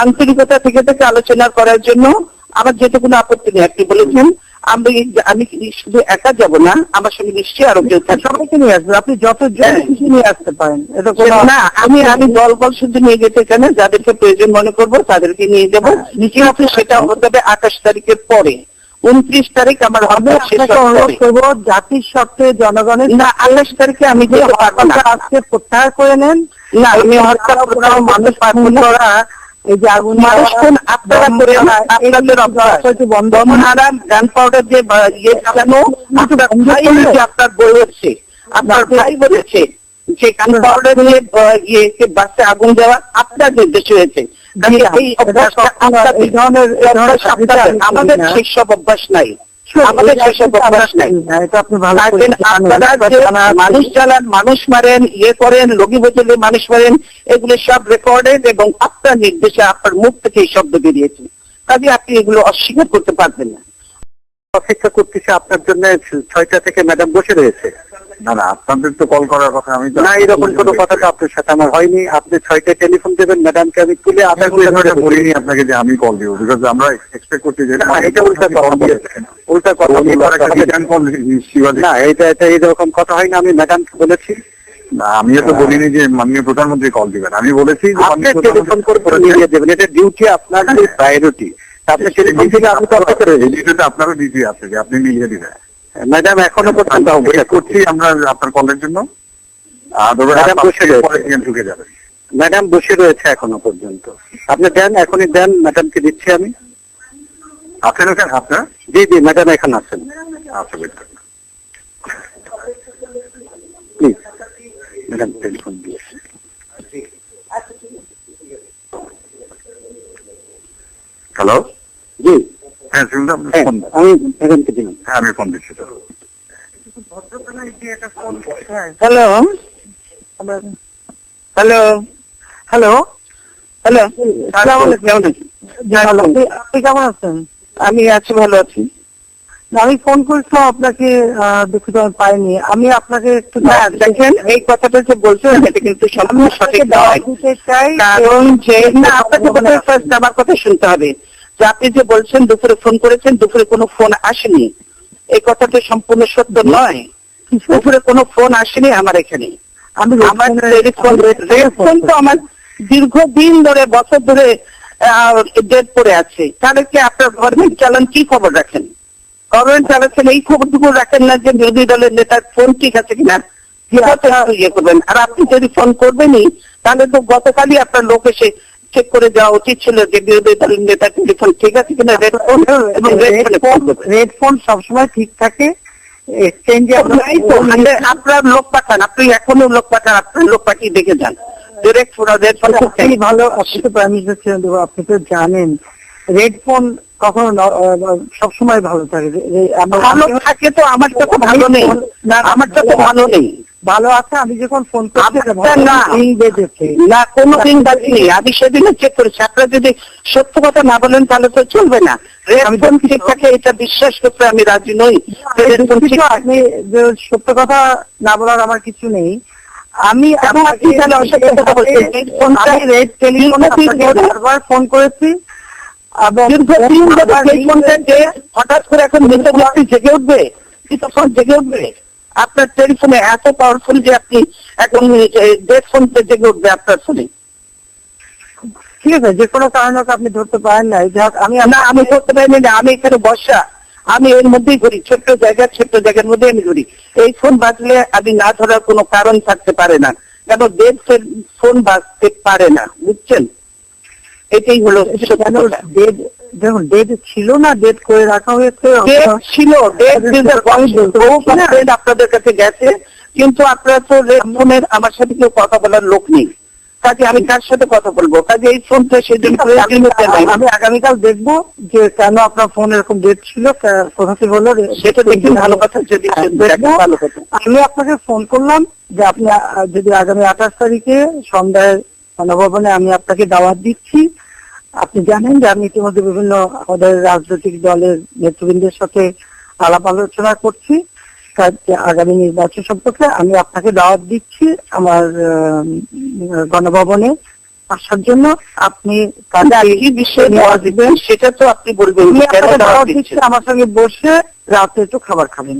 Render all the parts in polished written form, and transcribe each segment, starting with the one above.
আন্তরিকতা থেকে আলোচনা করার জন্য আমার যেতে কোনো আপত্তি নেই। আপনি বলেছেন আমি শুধু একা যাব না, আমার সঙ্গে নিশ্চয়ই আরো কেউ থাকবে। সবাইকে নিয়ে আসবে, আপনি যত খুশি নিয়ে আসতে পারেন। এটা না, আমি দল শুধু নিয়ে যেতে চাই না, যাদেরকে প্রয়োজন মনে করবো তাদেরকে নিয়ে যাবো। কিন্তু সেটা হতে হবে 28 তারিখের পরে। 29 তারিখ আমার হবে। অনুরোধ করবো জাতির স্বার্থে জনগণের না, 28 তারিখে আমি যে আজকে প্রত্যাহার করে নেন। না, আমি হরতাল মানুষ করা এই যে আগুন আপনারা করে আপনাদের বন্ধনারা গান পাউডার যে ইয়ে চালানো আপনার বলেছে, আপনার ভাই বলেছে যে গান পাউডার নিয়ে বাসে আগুন দেওয়া আপনার নির্দেশ হয়েছে। আমাদের সেসব অভ্যাস নাই, আমাদের সেসব অভ্যাস নাই। মানুষ চালান, মানুষ মারেন, ইয়ে করেন, লগি বদলে মানুষ মারেন, এগুলো সব রেকর্ডেড এবং আপনার নির্দেশে আপনার মুখ থেকে এই শব্দ বেরিয়েছে। কাজে আপনি এগুলো অস্বীকার করতে পারবেন না। অপেক্ষা করতেছে আপনার জন্য, 6টা থেকে ম্যাডাম বসে রয়েছে। না না, আপনাদের তো কল করার কথা। আমি না, এরকম কোনো কথা তো আপনার সাথে আমার হয়নি। আপনি 6টায় টেলিফোন দেবেন, ম্যাডামকে আমি তুলে আধা ঘন্টা বলিনি আপনাকে যে আমি কল দিব, বিকজ আমরা এক্সপেক্ট করছি যে এটা উল্টা কথা, উল্টা কথা না, এটা এইরকম কথা হয় না। আমি ম্যাডামকে বলেছি না, আমিও তো বলিনি যে মাননীয় প্রধানমন্ত্রী কল দিবেন। আমি বলেছি টেলিফোন করে নিয়ে দেবেন, এটা ডিউটি, আপনার প্রায়োরিটি। আপনি টেলিফোন থেকে আমি তো আপনারও ডিউটি আছে যে আপনি মিলিয়ে দিবেন। ম্যাডাম এখনো পর্যন্ত করছি আমরা আপনার কলের জন্য। ঢুকে যাবে। ম্যাডাম বসে রয়েছে এখনো পর্যন্ত। আপনি দেন, এখনই দেন, ম্যাডামকে দিচ্ছি আমি। আছেন ওখানে আপনার? জি জি, ম্যাডাম এখন আছেন। আচ্ছা, প্লিজ ম্যাডাম টেলিফোন দিয়েছে। হ্যালো, জি হ্যাঁ শুনলাম। আমি ম্যাডামকে দিলাম। হ্যাঁ, আমি ফোন দিচ্ছি। হ্যালো হ্যালো হ্যালো হ্যালো, আপনি কেমন আছেন? আমি আছি, ভালো আছি। আমি ফোন করেছিলাম আপনাকে, দুঃখিত আমি পাইনি। আমি আপনাকে একটু দেখেন, এই কথাটা যে বলছেন এটা কিন্তু সম্পূর্ণ সঠিক নয়। কারণ যে না, আপনাকে ফার্স্ট আমার কথা শুনতে হবে যে আপনি যে বলছেন দুপুরে ফোন করেছেন, দুপুরে কোনো ফোন আসেনি, এই কথাটা সম্পূর্ণ সত্য নয়। দুপুরে কোনো ফোন আসেনি আমার এখানে। আমার টেলিফোন তো আমার দীর্ঘদিন ধরে, বছর ধরে ডেট পড়ে আছে। তাদেরকে আপনার গভর্নমেন্ট চালান কি খবর রাখেন? গভর্নমেন্ট চালাচ্ছেন, এই খবরটুকু রাখেন না যে বিরোধী দলের নেতার ফোন ঠিক আছে কিনা, ইয়ে করবেন। আর আপনি যদি ফোন করবেনই তাহলে তো গতকালই আপনার লোক এসে চেক করে যাওয়া উচিত ছিল যে বিরোধী দলের নেতার টেলিফোন ঠিক আছে কিনা। রেড ফোন সবসময় ঠিক থাকে। এক্সচেঞ্জে আপনার লোক পাঠান, আপনি এখনো লোক পাঠান, আপনার লোক পাঠিয়ে দেখে যান। ডিরেক্ট ফোন ভালো। আপনি তো প্রাইম মিনিস্টার ছিলেন, আপনি তো জানেন রেড ফোন কখনো সবসময় ভালো থাকে। ভালো থাকে তো আমার তো ভালো নেই, আমার তো ভালো নেই। ভালো আছে, আমি যখন ফোন করছি না, কোনো দিন বাজিনি, আমি সেদিনও চেক করেছি। আপনারা যদি সত্য কথা না বলেন তাহলে তো চলবে না। রেড ফোন ঠিক থাকে এটা বিশ্বাস করতে আমি রাজি নই। আপনি সত্য কথা না বলার আমার কিছু নেই। আমি ফোন করেছি হঠাৎ করে এখন জেগে উঠবে, তখন জেগে উঠবে। আপনার টেলিফোনে এত পাওয়ারফুল যে আপনি এখন ডেট ফোনতে জেগে উঠবে আপনার ফোনে। ঠিক আছে, যে কোনো কারণে আপনি ধরতে পারেন না। আমি ধরতে পারিনি না, আমি এখানে বসা, আমি এর মধ্যেই ঘুরি, ছোট্ট জায়গার মধ্যে আমি ঘুরি। এই ফোন বাজলে আমি না ধরার কোনো কারণ থাকতে পারে না, কেন ডেট ফোন বাজতে পারে না, বুঝছেন? এটাই হলো। দেখুন, ডেট ছিল না, ডেট করে রাখা হয়েছে, ছিল ডেট আপনাদের কাছে গেছে, কিন্তু আপনারা তো ফোনের আমার সাথে কেউ কথা বলার লোক নেই। কাজে আমি কার সাথে কথা বলবো? কাজে এই ফোনটা সেদিন আমি আগামীকাল দেখবো যে কেন আপনার ফোন এরকম ডেট ছিল, কোথা থেকে হলো সেটা দেখি। ভালো কথা, যদি ভালো কথা। আমি আপনাকে ফোন করলাম যে আপনি যদি আগামী 28 তারিখে সন্ধ্যায় গণভবনে আমি আপনাকে দাওয়াত দিচ্ছি। আপনি জানেন যে আমি ইতিমধ্যে বিভিন্ন আমাদের রাজনৈতিক দলের নেতৃবৃন্দের সাথে আলাপ আলোচনা করছি আগামী নির্বাচন সম্পর্কে। আমি আপনাকে দাওয়াত দিচ্ছি আমার গণভবনে আসার জন্য আপনি কি বিষয়ে দেওয়া দিবেন সেটা তো আপনি বলবেন। আমার সঙ্গে বসে রাতে একটু খাবার খাবেন।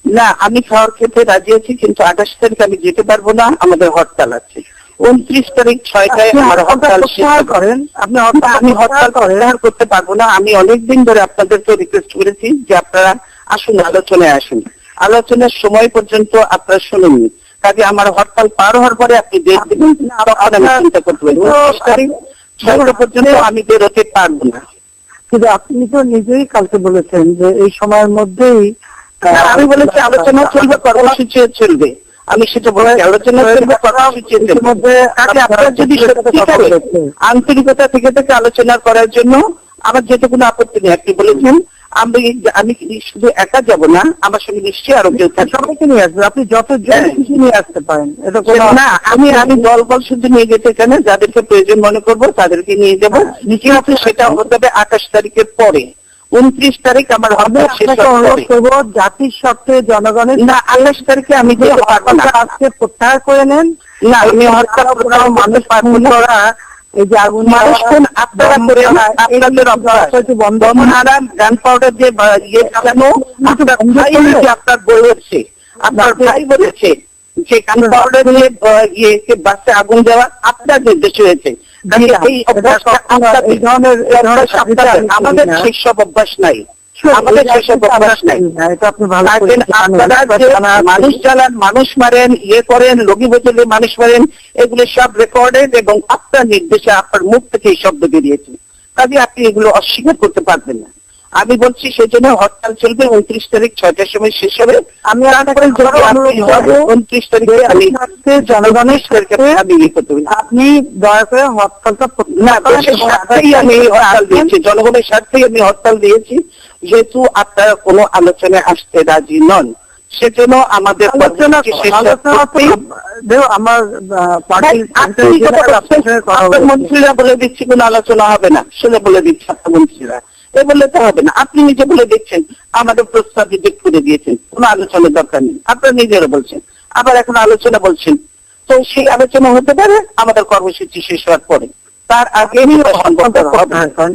না, আমি খাওয়ার খেতে রাজি আছি, কিন্তু 28 তারিখ আমি যেতে পারবো না, আমাদের হরতাল আছে। 29 তারিখ 6টায় আমার হরতাল করেন। আমি হরতাল প্রত্যাহার করতে পারবো না। আমি অনেকদিন ধরে আপনাদেরকে রিকোয়েস্ট করেছি যে আপনারা আসুন, আলোচনায় আসুন। আলোচনার সময় পর্যন্ত আপনারা শুনুননি, কাজে আমার হরতাল পার হওয়ার পরে আপনি ডেট দেবেন, তখন আমি চিন্তা করতে পারি। 29 তারিখ 6টা পর্যন্ত আমি বেরোতে পারবো না। কিন্তু আপনি তো নিজেই কালকে বলেছেন যে এই সময়ের মধ্যেই আমি বলেছি আলোচনা চলবে, কর্মসূচি চলবে। আমি সেটা বলেছি, আলোচনা চলবে, কর্মসূচি চলবে। আপনারা যদি আন্তরিকতা থেকে আলোচনা করার জন্য আমার যেতে কোনো আপত্তি নেই। আপনি বলেছেন আমি শুধু একা যাব না, আমার সঙ্গে নিশ্চয়ই আরো কেউ সবাইকে নিয়ে আসবে। আপনি যত কিছু নিয়ে আসতে পারেন, এটা না। আমি দল শুধু নিয়ে যেতে চাই না, যাদেরকে প্রয়োজন মনে করবো তাদেরকে নিয়ে যাবো। কিন্তু সেটা হতে হবে 28 তারিখের পরে। 29 তারিখ আমার হবে। অনুরোধ করবো জাতির স্বার্থে জনগণের না, 28 তারিখে আমি যে হরতালটা আজকে প্রত্যাহার করে নেন। না, আমি হরতাল মানুষ পারবো না। এই যে আগুন আপনারা করে বন্ধনারায়ণ গান পাউডার যে ইয়ে চালানো, আপনার বলেছে, আপনার ভাই বলেছে যে গান পাউডার নিয়ে বাসে আগুন দেওয়া আপনার নির্দেশ হয়েছে। এই ধরনের আমাদের সেসব অভ্যাস নাই, আমাদের সেসব অভ্যাস নাই। মানুষ জ্বালান, মানুষ মারেন, ইয়ে করেন, লগি বোতলে মানুষ মারেন, এগুলো সব রেকর্ডেড এবং আপনার নির্দেশে আপনার মুখ থেকে এই শব্দ বেরিয়েছে। কাজে আপনি এগুলো অস্বীকার করতে পারবেন না। আমি বলছি সেই জন্য হরতাল চলবে। 29 তারিখ 6টার সময় শেষ হবে। আমি 29 তারিখে আমি জনগণের আমি ইয়ে করতে পারি। আপনি দয়া করে হরতালটা না, দেশের স্বার্থেই আমি হরতাল দিয়েছি, জনগণের স্বার্থেই আমি হরতাল দিয়েছি। যেহেতু আপনারা কোনো আলোচনায় আসতে রাজি নন, সেজন্য আমাদের আমার মন্ত্রীরা বলে দিচ্ছি কোনো আলোচনা হবে না, শুনে বলে দিচ্ছে আপনার মন্ত্রীরা, এ বললে তো হবে না। আপনি নিজে বলে দিচ্ছেন, আমাদের প্রস্তাব রিজেক্ট করে দিয়েছেন, কোনো আলোচনার দরকার নেই, আপনারা নিজেরা বলছেন। আবার এখন আলোচনা বলছেন, তো সেই আলোচনা হতে পারে আমাদের কর্মসূচি শেষ হওয়ার পরে, তার আগে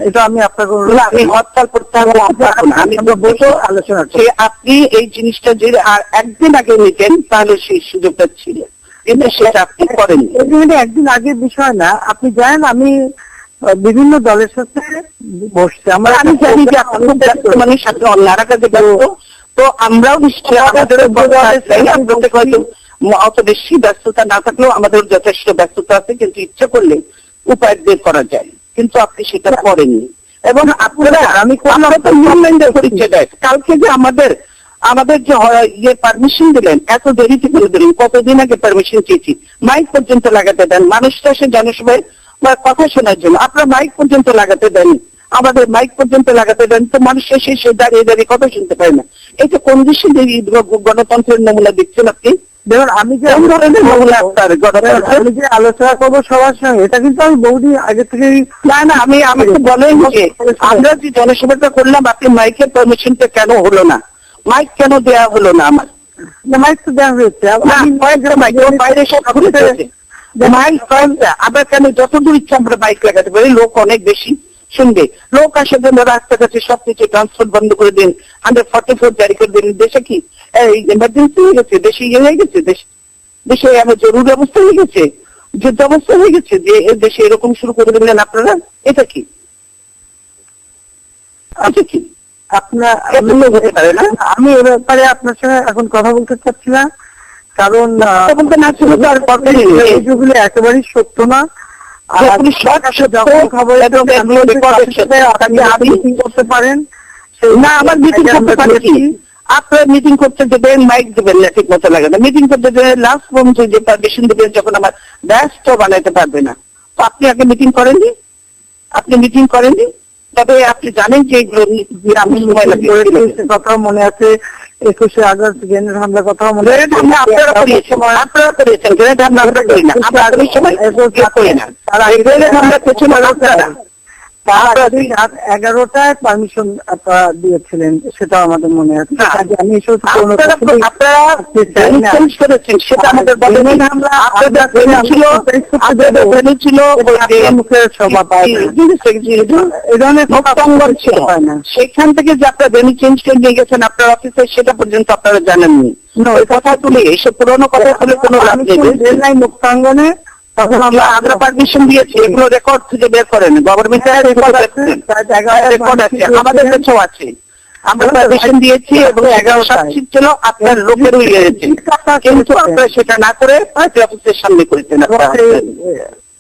এটা আমি আপনাকে আমি হরতাল প্রত্যাহার আমি বলবো আলোচনা আপনি এই জিনিসটা যদি আর একদিন আগে নিতেন তাহলে সেই সুযোগটা ছিল, কিন্তু সেটা আপনি করেন। একদিন আগের বিষয় না, আপনি জানেন আমি বিভিন্ন দলের সাথে বসছি। আমি জানি যে আপনার সাথে অন্যরা কাজে ব্যস্ত, তো আমরাও নিশ্চয়ই অত বেশি ব্যস্ততা না থাকলেও আমাদের যথেষ্ট ব্যস্ততা আছে, কিন্তু ইচ্ছা করলে উপায় বের করা যায়, কিন্তু আপনি সেটা করেননি। এবং আপনারা কালকে যে আমাদের যে ইয়ে পারমিশন দিলেন, এত দেরিতে করে দিলেন। কতদিন আগে পারমিশন চেয়েছি, মাইক পর্যন্ত লাগাতে দেন, মানুষটা সে জনসভায় কথা শোনার জন্য আপনারা মাইক পর্যন্ত লাগাতে দেন, আমাদের মাইক পর্যন্ত লাগাতে দেন, তো মানুষ এসে দাঁড়িয়ে দাঁড়িয়ে কথা শুনতে পারে না। এটা কোন দেশে গণতন্ত্রের নমুনা দিচ্ছেন আপনি? দেখুন, আমি যে আলোচনা করবো সবার সঙ্গে, এটা কিন্তু আমি বহুদিন আগে থেকেই না আমি আমাকে বলেন যে আমরা যে জনসভাটা করলাম, আপনি মাইকের পারমিশনটা কেন হলো না? মাইক কেন দেওয়া হলো না? আমার মাইক তো দেওয়া হয়েছে, বাইরে সব মাইক আবার কেন যতদূর ইচ্ছা আমরা বাইক লাগাতে পারি, লোক অনেক বেশি শুনবে, লোক আসে জন্য রাস্তাঘাটে সবকিছু ট্রান্সপোর্ট বন্ধ করে দিন, 144 জারি করে দিন। দেশে কি ইমার্জেন্সি হয়ে গেছে? দেশে ইয়ে হয়ে গেছে? দেশে আমার জরুরি অবস্থা হয়ে গেছে, যুদ্ধ অবস্থা হয়ে গেছে যে দেশে এরকম শুরু করে দিলেন আপনারা? এটা কি আচ্ছা কি আপনার হতে পারে না? আমি এ ব্যাপারে আপনার সঙ্গে এখন কথা বলতে চাচ্ছি না, কারণ এইগুলো একেবারেই সত্য না। করতে পারেন না, আমার মিটিং করতে পারছি, আপনারা মিটিং করতে দেবেন, মাইক দেবেন না, ঠিক মতো লাগে না। মিটিং করতে দেবেন, লাস্ট পর্যন্ত যে পারমিশন দেবেন যখন আমার ব্যস্ত বানাইতে পারবে না, তো আপনি আগে মিটিং করেননি, তবে আপনি জানেন যে কথা মনে আছে 21শে আগস্ট গ্রেনেড হামলার কথা মনে আছে? আপনারা করিয়েছেন গ্রেনেড হামলা, আমরা করি না, আমরা আগামী সময় করি না, তারা গ্রেনেড হামলা পেছনে আপনারা তার আগে রাত 11টায় পারমিশন আপনারা দিয়েছিলেন, সেটা আমাদের মনে আছে। না, কাজে আমি এসব আপনারা চেঞ্জ করেছেন, সেটা আমাদের বলেন। আমরা আপনাদের ভেনু ছিল মুখের সভা পায় এই ধরনের মুক্তাঙ্গন ছিল, সেখান থেকে যে আপনারা ভেনু চেঞ্জ করে নিয়ে গেছেন আপনার অফিসে, সেটা পর্যন্ত আপনারা জানেননি। ওই কথা তুলে এসব পুরোনো কথা তুলে কোনো লাভ নেই। মুক্তাঙ্গনে তখন আমরা পারমিশন দিয়েছি, এগুলো রেকর্ড থেকে বের করেন, গভর্নমেন্টের রেকর্ড আছে, আমাদের কাছেও আছে। আমরা পারমিশন দিয়েছি এবং 11টা সিট ছিল, আপনার লোকের হয়েছে, কিন্তু আপনারা সেটা না করে পার্টি অফিসের সামনে করেছেন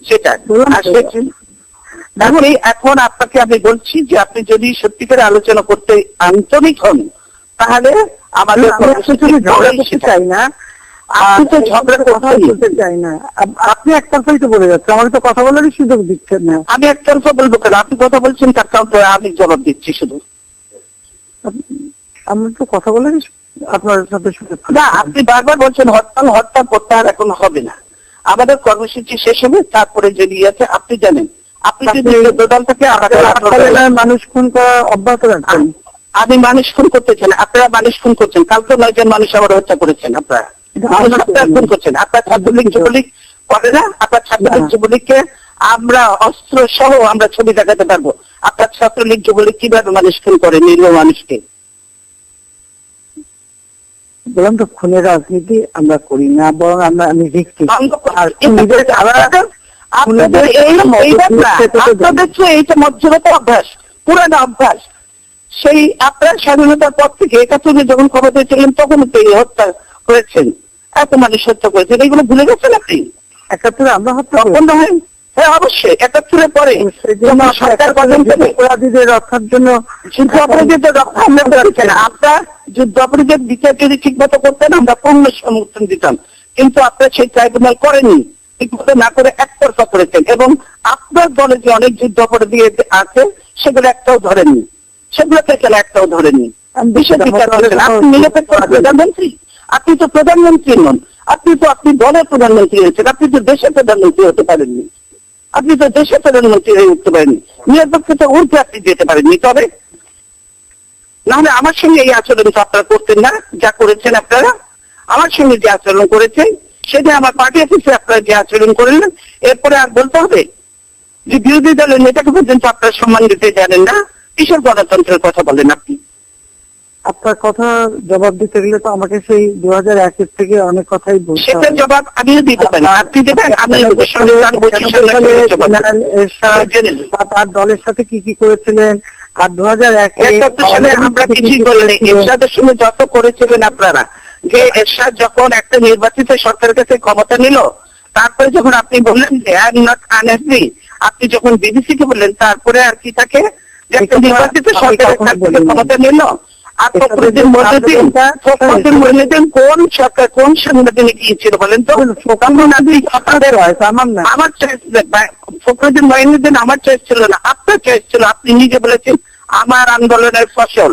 সেটা। এখন আপনাকে আমি বলছি যে আপনি যদি সত্যিকার আলোচনা করতে আন্তরিক হন, তাহলে আমাদের ঝগড়া করতে চাই না, আপনি তো ঝগড়া করতে চাই না। আপনি একতরফাই তো বলে যাচ্ছে, আমাকে তো কথা বলারই সুযোগ দিচ্ছেন না। আমি একতরফা বলবো কেন? আপনি কথা বলছেন, তার কারণে আমি জবাব দিচ্ছি শুধু। আমি তো কথা বলারই আপনার সাথে সুযোগ না, আপনি বারবার বলছেন হরতাল প্রত্যাহার এখন হবে না, আমাদের কর্মসূচি শেষ হবে, তারপরে যদি আছে আপনি জানেন। আপনি যদি দল থেকে মানুষ খুন করা অব্যাহত রাখবেন। আমি মানুষ খুন করতে চান, আপনারা মানুষ খুন করছেন, কালকে 9 জন মানুষ আবার হত্যা করেছেন, আপনারা খুন করছেন। আপনার ছাত্রলীগ যুবলীগ করে না? আপনার ছাত্রলীগ যুবলীগকে আমরা অস্ত্র সহ আমরা ছবি দেখাতে পারবো। আপনার ছাত্রলীগ যুবলীগ কিভাবে মানুষ খুন করে, নিরীহ মানুষকে? বললাম তো, খুনের রাজনীতি আমরা করি না, বরং আমি দেখছি আপনাদের এইটা মধ্যগত অভ্যাস, পুরানো অভ্যাস। সেই আপনার স্বাধীনতার পর থেকে 71 যখন ক্ষমতায় ছিলেন তখন হত্যা করেছেন, এত মানুষ হত্যা করেছেন, এগুলো ভুলে গেছেন আপনি? 71 আমরা হত্যা হয়? হ্যাঁ, অবশ্যই 71 পরে সরকার অপরাধীদের রক্ষার জন্য যুদ্ধ অপরাধীদের রক্ষা আমরা করেছেন। আপনার যুদ্ধ অপরাধীদের বিচার যদি ঠিক মতো করতেন আমরা পূর্ণ সমর্থন দিতাম, কিন্তু আপনার সেই ট্রাইব্যুনাল করেনি, ঠিকমতো না করে একতরফা করেছেন। এবং আপনার দলে যে অনেক যুদ্ধ অপরাধী আছে সেগুলো একটাও ধরেননি, সেগুলোকে কেন একটাও ধরেননি। বিশেষ বিচার করেছেন। আপনি নিরপেক্ষ প্রধানমন্ত্রী, আপনি তো প্রধানমন্ত্রী নন, আপনি দলের প্রধানমন্ত্রী হয়েছেন, আপনি তো দেশের প্রধানমন্ত্রী হতে পারেননি, আপনি তো দেশের প্রধানমন্ত্রী হয়ে উঠতে পারেননি, নিরপেক্ষতা উঠতে আপনি যেতে পারেননি। তবে নাহলে আমার সঙ্গে এই আচরণ তো আপনারা করতেন না, যা করেছেন আপনারা। আমার সঙ্গে যে আচরণ করেছেন, সেটা আমার পার্টি অফিসে আপনারা যে আচরণ করলেন, এরপরে আর বলতে হবে যে বিরোধী দলের নেতাকে পর্যন্ত আপনারা সম্মান দিতে জানেন না, কিসের গণতন্ত্রের কথা বলেন আপনি? আপনার কথা জবাব দিতে গেলে তো আমাকে সেই 2001 থেকে অনেক কথাই বলতে হবে। সেটা জবাব আমিও দিতে পারি, আপনি দেবেন, আমি তার দলের সাথে কি কি করেছিলেন, আর 2001 সালে আমরা কিছুই করিনি। এরশাদের সঙ্গে যত করেছিলেন আপনারা, যে এরশাদ যখন একটা নির্বাচিত সরকারের কাছে ক্ষমতা নিল, তারপরে যখন আপনি বললেন যে আই এম নট আনএগ্রি, আপনি যখন বিবিসি কে বললেন, তারপরে আর কি থাকে যে একটা নির্বাচিত সরকারের কাছ থেকে ক্ষমতা নিল। আর ফখরুদ্দিন মইনুদ্দিন কোন সরকার, কোন সাংবিধানিক গিয়েছিল বলেন তো? আমার চয়েস, ফখরুদ্দিন মইনুদ্দিন আমার চয়েস ছিল না, আপনার চয়েস ছিল। আপনি নিজে বলেছেন আমার আন্দোলনের ফসল,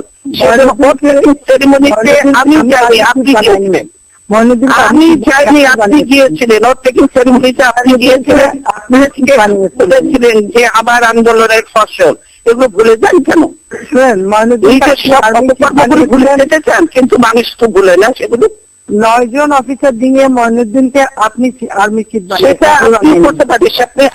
সেরিমনিতে আমি যাইনি, আপনি গিয়েছিলেন। আমি চাইনি, আপনি গিয়েছিলেন। ওর টেকিং সেরিমনিতে আপনি গিয়েছিলেন, আপনি বলেছিলেন যে আমার আন্দোলনের ফসল। এগুলো ভুলে যান কেন? ভুলে যেতে চান, কিন্তু মানুষ তো ভুলে না সেগুলো। 9 জন অফিসার দিয়ে মইনুদ্দিনকে আপনি আর্মি চিফ সেটা আপনি করতে পারেন।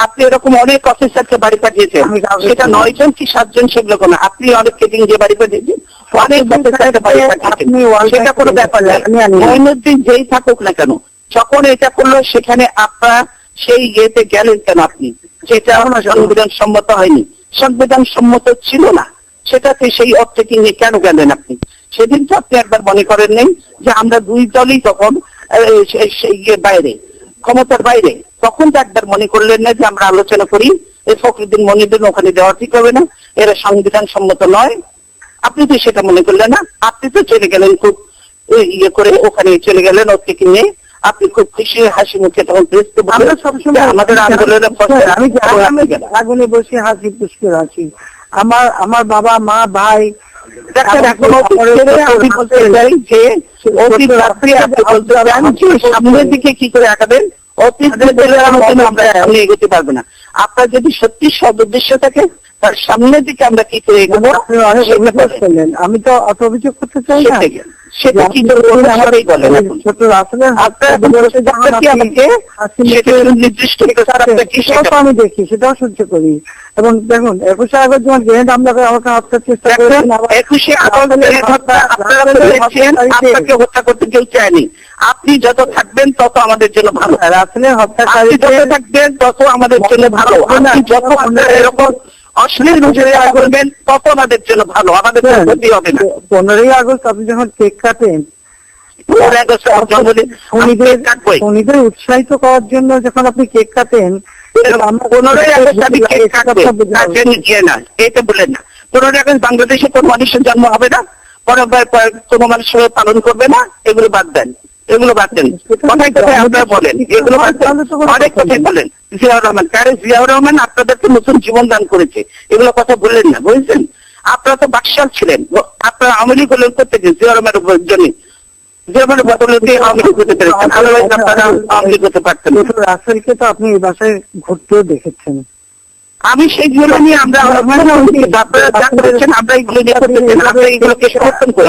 আপনি এরকম অনেক অফিসারকে বাড়ি পাঠিয়েছেন, সেটা 9 জন কি 7 জন সেগুলো কোনো, আপনি অনেককে দিয়ে বাড়ি পাঠিয়েছেন, অনেক অফিসারকে বাড়ি পাঠিয়েছেন, সেটা কোনো ব্যাপার না। মইনুদ্দিন যেই থাকুক না কেন, যখন এটা করলো সেখানে আপনার সেই ইয়েতে গেলেন কেন আপনি? যেটা সংবিধান সম্মত হয়নি, সংবিধান সম্মত ছিল না, সেটাতে সেই অর্থে নিয়ে কেন গেলেন আপনি? সেদিন তো আপনি একবার মনে করেন নেই যে আমরা দুই দলই তখন বাইরে, ক্ষমতার বাইরে, তখন তো একবার মনে করলেন না যে আমরা আলোচনা করি, এই ফখরুদ্দিন মইনুদ্দিন ওখানে দেওয়া ঠিক হবে না, এরা সংবিধান সম্মত নয়? আপনি তো সেটা মনে করলেন না, আপনি তো চলে গেলেন খুব ইয়ে করে, ওখানে চলে গেলেন ওর থেকে নিয়ে, আপনি খুব খুশি হাসি মুখে তখন সবসময় আমাদের আন্দোলনের আমি আগুনে বসে হাসি পুষ্কে আছি। আমার বাবা মা ভাই সামনের দিকে কি করে আঁকাবেন, অতীত আমরা এগোতে পারবো না। আপনার যদি সত্যি সদ উদ্দেশ্য থাকে তার সামনের দিকে আমরা কি করে এগোবো আপনি অনেক অভিযোগ করলেন, আমি তো অত অভিযোগ করতে চাই না। সেটা কি করে বলবেন আমারই বলেন এখন। ছোট রাসেলের নির্দিষ্ট সেটাও আমি দেখি, সেটাও সহ্য করি। এবং দেখুন 21 আগস্ট যখন গ্রেনেড হামলা করে আমাকে হত্যার চেষ্টা করেছেন, 21 আপনাকে হত্যা করতে কেউ চায়নি। আপনি যত থাকবেন তত আমাদের জন্য ভালো। রাসেলের হত্যাকারী যত থাকবেন তত আমাদের জন্য ভালো। আপনি যত আপনারা এরকম অশ্লীল নজরে করবেন তত আমাদের জন্য ভালো, আমাদের ক্ষতি হবে না। 15ই আগস্ট আপনি যখন কেক কাটেন, খুনিদের উৎসাহিত করার জন্য যখন আপনি কেক কাটেন, 15ই আগস্ট আমি কেক কাটবো না, এটা বলেন না। 15ই আগস্ট বাংলাদেশে কোন মানুষের জন্ম হবে না, কোনো মানুষ পালন করবে না, এগুলো বাদ দেন, এগুলো বাদ দেন। কথায় কথায় আপনারা বলেন, এগুলো বাদ দেন, অনেক কথাই বলেন। জিয়াউর রহমান, কারে জিয়াউর রহমান আপনাদেরকে নতুন জীবন দান করেছে, এগুলো কথা বললেন না, বুঝছেন? আপনারা তো বাকশাল ছিলেন, আপনারা আওয়ামী লীগ হলেন করতে জিয়াউর রহমানের জন্য, জিয়াউর রহমানের বদলে দিয়ে আওয়ামী লীগ হতে পেরেছেন, আদারওয়াইজ আপনারা আওয়ামী লীগ হতে পারতেন। রাসেলকে তো আপনি এই বাসায় ঘুরতেও দেখেছেন। আমি সেইগুলো নিয়ে আমরা আপনারা যা করেছেন আমরা এগুলো নিয়ে করতেছেন, আমরা এগুলোকে সমর্থন করি,